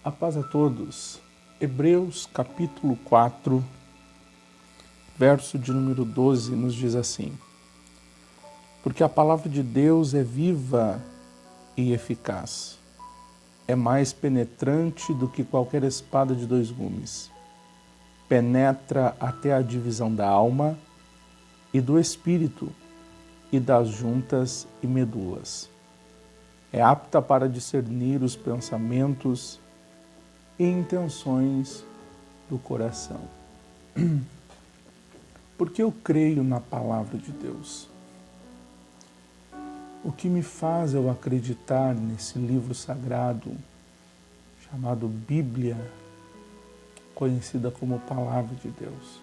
A paz a todos. Hebreus capítulo 4, verso de número 12 nos diz assim: porque a palavra de Deus é viva e eficaz, é mais penetrante do que qualquer espada de dois gumes, penetra até a divisão da alma e do espírito e das juntas e medulas. É apta para discernir os pensamentos e intenções do coração. Porque eu creio na palavra de Deus. O que me faz eu acreditar nesse livro sagrado chamado Bíblia, conhecida como Palavra de Deus.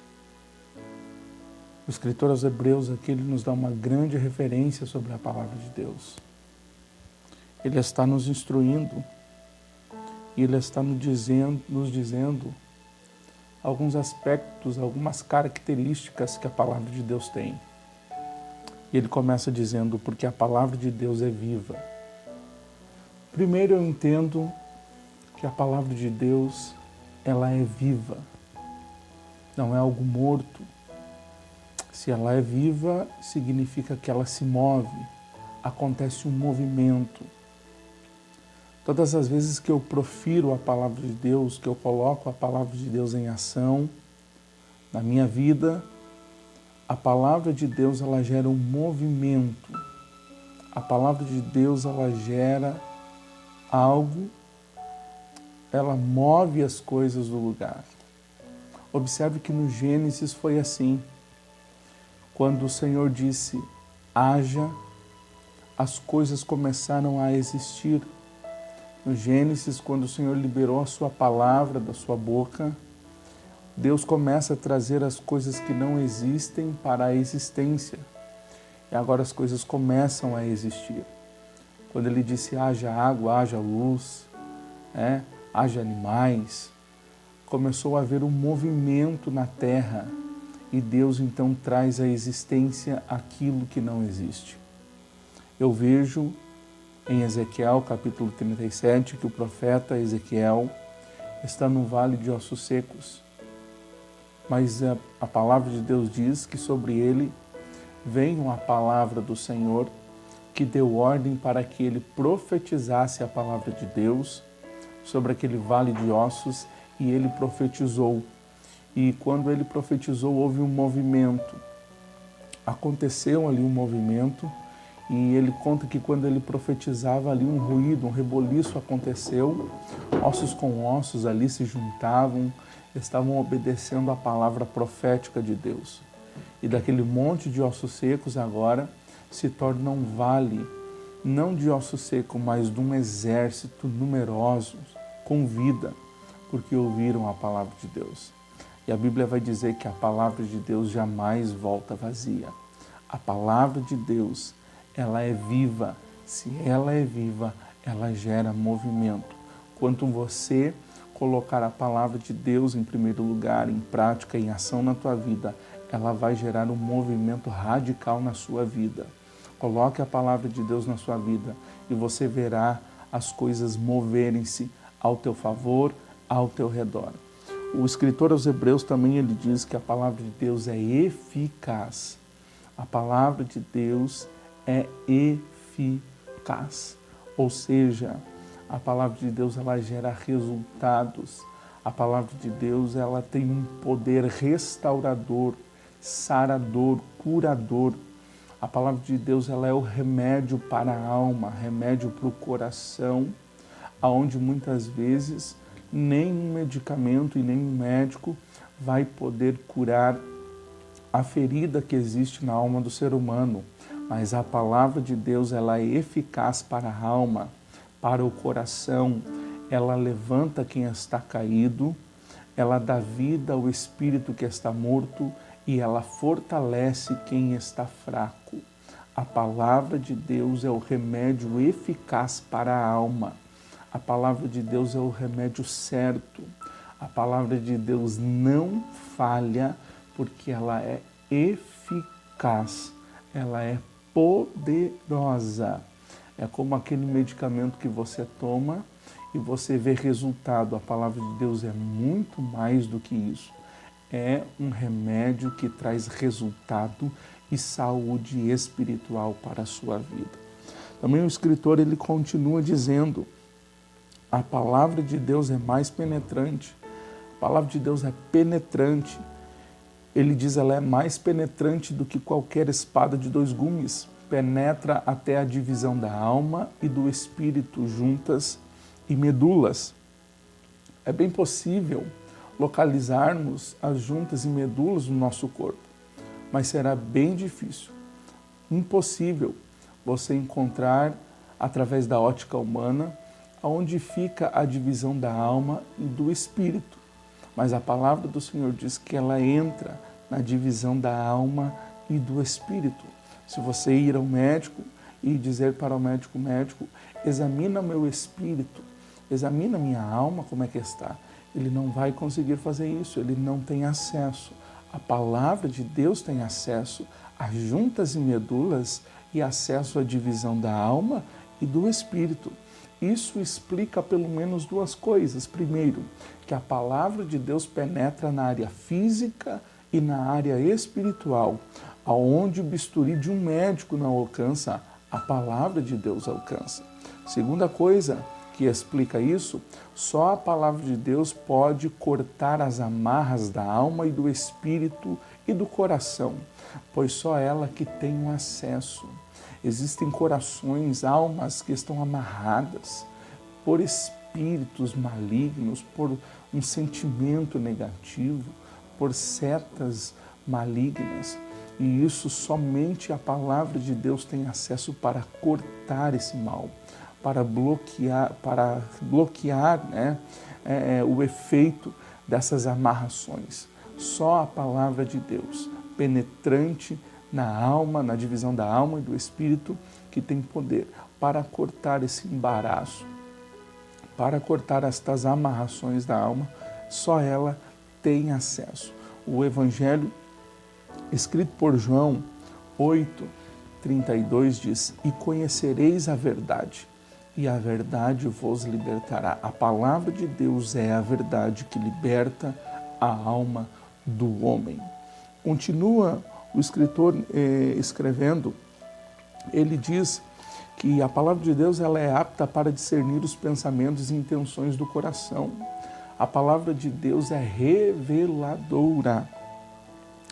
O escritor aos Hebreus aqui ele nos dá uma grande referência sobre a palavra de Deus. Ele está nos instruindo e ele está nos dizendo alguns aspectos, algumas características que a palavra de Deus tem. E ele começa dizendo, porque a palavra de Deus é viva. Primeiro eu entendo que a palavra de Deus, ela é viva. Não é algo morto. Se ela é viva, significa que ela se move, acontece um movimento. Todas as vezes que eu profiro a palavra de Deus, que eu coloco a palavra de Deus em ação na minha vida, a palavra de Deus ela gera um movimento. A palavra de Deus ela gera algo, ela move as coisas do lugar. Observe que no Gênesis foi assim. Quando o Senhor disse, haja, as coisas começaram a existir. No Gênesis, quando o Senhor liberou a sua palavra da sua boca, Deus começa a trazer as coisas que não existem para a existência. E agora as coisas começam a existir. Quando Ele disse, haja água, haja luz, haja animais, começou a haver um movimento na terra e Deus então traz à existência aquilo que não existe. Eu vejo em Ezequiel, capítulo 37, que o profeta Ezequiel está no vale de ossos secos. Mas a palavra de Deus diz que sobre ele veio a palavra do Senhor, que deu ordem para que ele profetizasse a palavra de Deus sobre aquele vale de ossos, e ele profetizou. E quando ele profetizou, houve um movimento. Aconteceu ali um movimento, e ele conta que quando ele profetizava ali um ruído, um reboliço aconteceu, ossos com ossos ali se juntavam, estavam obedecendo a palavra profética de Deus. E daquele monte de ossos secos agora se torna um vale, não de ossos secos, mas de um exército numeroso, com vida, porque ouviram a palavra de Deus. E a Bíblia vai dizer que a palavra de Deus jamais volta vazia. A palavra de Deus, ela é viva. Se ela é viva, ela gera movimento. Quanto você colocar a palavra de Deus em primeiro lugar, em prática, em ação na tua vida, ela vai gerar um movimento radical na sua vida. Coloque a palavra de Deus na sua vida e você verá as coisas moverem-se ao teu favor, ao teu redor. O escritor aos Hebreus também ele diz que a palavra de Deus é eficaz. A palavra de Deus é eficaz. Ou seja, a palavra de Deus ela gera resultados. A palavra de Deus ela tem um poder restaurador, sarador, curador. A palavra de Deus ela é o remédio para a alma, remédio para o coração, aonde muitas vezes nenhum medicamento e nenhum médico vai poder curar a ferida que existe na alma do ser humano. Mas a palavra de Deus ela é eficaz para a alma, para o coração. Ela levanta quem está caído, ela dá vida ao espírito que está morto e ela fortalece quem está fraco. A palavra de Deus é o remédio eficaz para a alma. A palavra de Deus é o remédio certo. A palavra de Deus não falha porque ela é eficaz. Ela é poderosa. É como aquele medicamento que você toma e você vê resultado. A palavra de Deus é muito mais do que isso. É um remédio que traz resultado e saúde espiritual para a sua vida. Também o escritor ele continua dizendo: a palavra de Deus é mais penetrante. A palavra de Deus é penetrante. Ele diz, ela é mais penetrante do que qualquer espada de dois gumes. Penetra até a divisão da alma e do espírito, juntas e medulas. É bem possível localizarmos as juntas e medulas do nosso corpo, mas será bem difícil, impossível você encontrar através da ótica humana onde fica a divisão da alma e do espírito. Mas a palavra do Senhor diz que ela entra na divisão da alma e do espírito. Se você ir ao médico e dizer para o médico, examina meu espírito, examina minha alma, como é que está, ele não vai conseguir fazer isso, ele não tem acesso. A palavra de Deus tem acesso às juntas e medulas e acesso à divisão da alma e do espírito. Isso explica pelo menos duas coisas. Primeiro, que a palavra de Deus penetra na área física e na área espiritual, aonde o bisturi de um médico não alcança, a palavra de Deus alcança. Segunda coisa que explica isso, só a palavra de Deus pode cortar as amarras da alma e do espírito e do coração, pois só ela que tem o acesso. Existem corações, almas que estão amarradas por espíritos malignos, por um sentimento negativo, por setas malignas. E isso somente a palavra de Deus tem acesso para cortar esse mal, para bloquear o efeito dessas amarrações. Só a palavra de Deus, penetrante na alma, na divisão da alma e do espírito, que tem poder para cortar esse embaraço, para cortar estas amarrações da alma, só ela tem acesso. O Evangelho, escrito por João 8:32 diz, e conhecereis a verdade, e a verdade vos libertará. A palavra de Deus é a verdade que liberta a alma do homem. Continua o escritor escrevendo, ele diz que a palavra de Deus ela é apta para discernir os pensamentos e intenções do coração. A palavra de Deus é reveladora.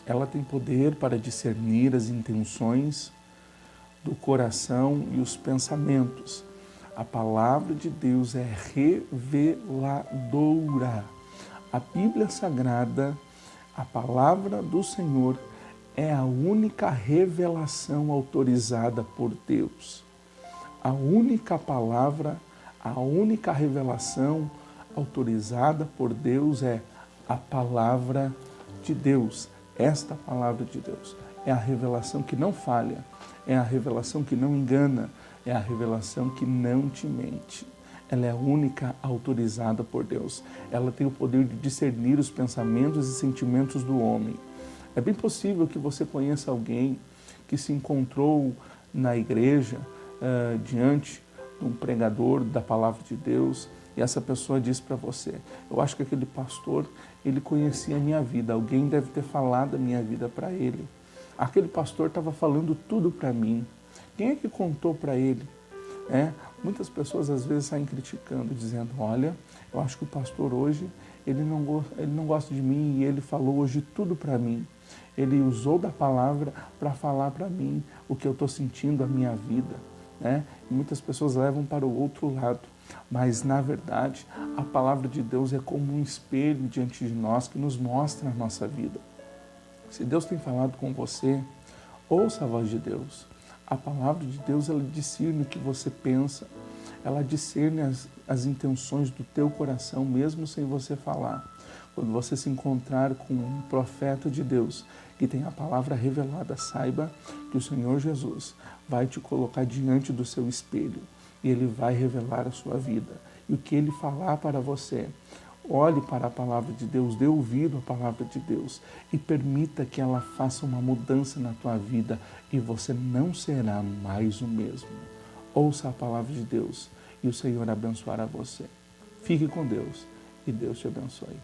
Ela tem poder para discernir as intenções do coração e os pensamentos. A palavra de Deus é reveladora. A Bíblia Sagrada, a palavra do Senhor, é a única revelação autorizada por Deus. A única palavra, a única revelação autorizada por Deus é a palavra de Deus. Esta palavra de Deus é a revelação que não falha, é a revelação que não engana, é a revelação que não te mente. Ela é a única autorizada por Deus. Ela tem o poder de discernir os pensamentos e sentimentos do homem. É bem possível que você conheça alguém que se encontrou na igreja diante de um pregador da palavra de Deus e essa pessoa diz para você, eu acho que aquele pastor, ele conhecia a minha vida, alguém deve ter falado a minha vida para ele. Aquele pastor estava falando tudo para mim. Quem é que contou para ele? Muitas pessoas às vezes saem criticando, dizendo, olha, eu acho que o pastor hoje, ele não gosta de mim e ele falou hoje tudo para mim. Ele usou da palavra para falar para mim o que eu estou sentindo, a minha vida. E muitas pessoas levam para o outro lado. Mas, na verdade, a palavra de Deus é como um espelho diante de nós que nos mostra a nossa vida. Se Deus tem falado com você, ouça a voz de Deus. A palavra de Deus, ela discerne o que você pensa. Ela discerne as intenções do teu coração, mesmo sem você falar. Quando você se encontrar com um profeta de Deus que tem a palavra revelada, saiba que o Senhor Jesus vai te colocar diante do seu espelho e Ele vai revelar a sua vida. E o que Ele falar para você, olhe para a palavra de Deus, dê ouvido à palavra de Deus e permita que ela faça uma mudança na tua vida e você não será mais o mesmo. Ouça a palavra de Deus e o Senhor abençoará você. Fique com Deus e Deus te abençoe.